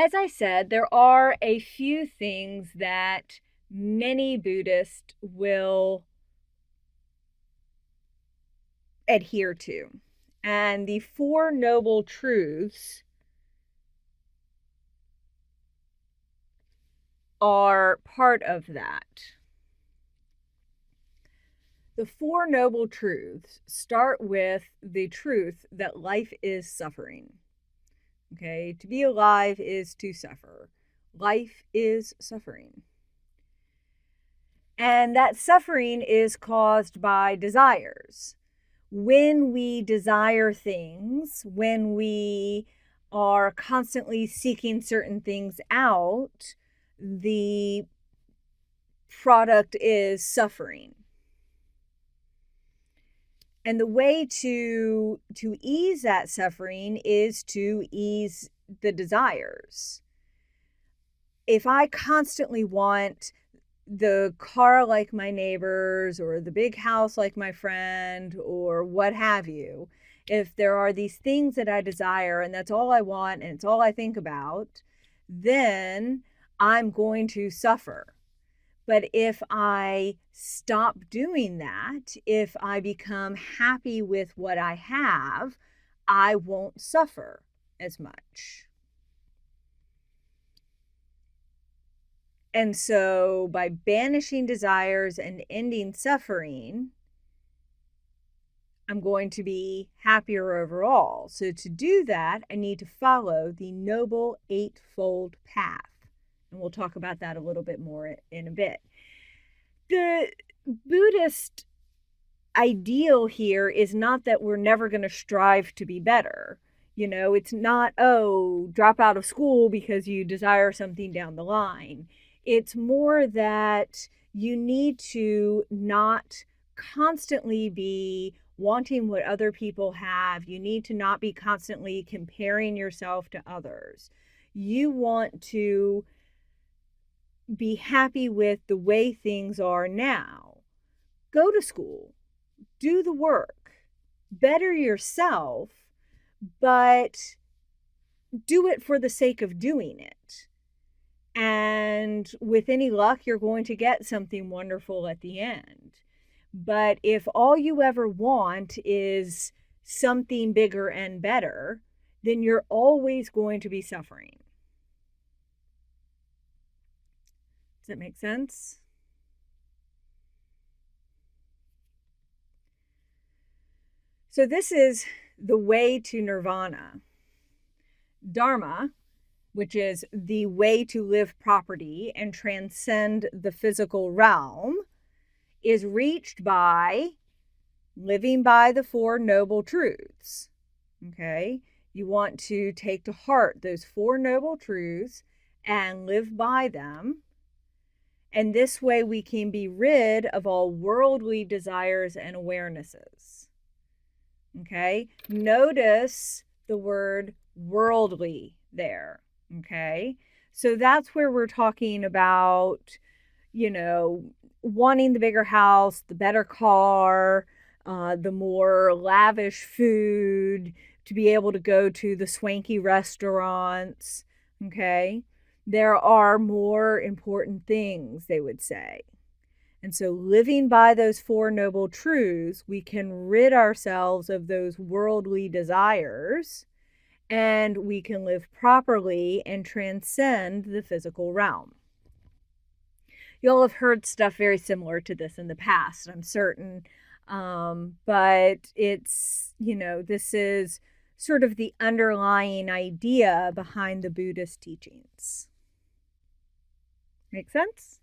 as I said, there are a few things that many Buddhists will adhere to. And the Four Noble Truths are part of that. The Four Noble Truths start with the truth that life is suffering. Okay, to be alive is to suffer. Life is suffering. And that suffering is caused by desires. When we desire things, when we are constantly seeking certain things out, the product is suffering. And the way to ease that suffering is to ease the desires. If I constantly want the car like my neighbors or the big house like my friend or what have you, if there are these things that I desire and that's all I want and it's all I think about, then I'm going to suffer. But if I stop doing that, if I become happy with what I have, I won't suffer as much. And so by banishing desires and ending suffering, I'm going to be happier overall. So to do that, I need to follow the Noble Eightfold Path. And we'll talk about that a little bit more in a bit. The Buddhist ideal here is not that we're never going to strive to be better. You know, it's not, oh, drop out of school because you desire something down the line. It's more that you need to not constantly be wanting what other people have. You need to not be constantly comparing yourself to others. You want to be happy with the way things are now. Go to school, do the work, better yourself, but do it for the sake of doing it. And with any luck, you're going to get something wonderful at the end. But if all you ever want is something bigger and better, then you're always going to be suffering. Does that make sense? So this is the way to nirvana. Dharma, which is the way to live properly and transcend the physical realm, is reached by living by the Four Noble Truths. Okay? You want to take to heart those Four Noble Truths and live by them. And this way we can be rid of all worldly desires and awarenesses. Okay? Notice the word worldly there. Okay? So that's where we're talking about, wanting the bigger house, the better car, the more lavish food, to be able to go to the swanky restaurants. Okay? There are more important things, they would say. And so living by those Four Noble Truths, we can rid ourselves of those worldly desires, and we can live properly and transcend the physical realm. You'll have heard stuff very similar to this in the past, I'm certain. But it's, this is sort of the underlying idea behind the Buddhist teachings. Make sense?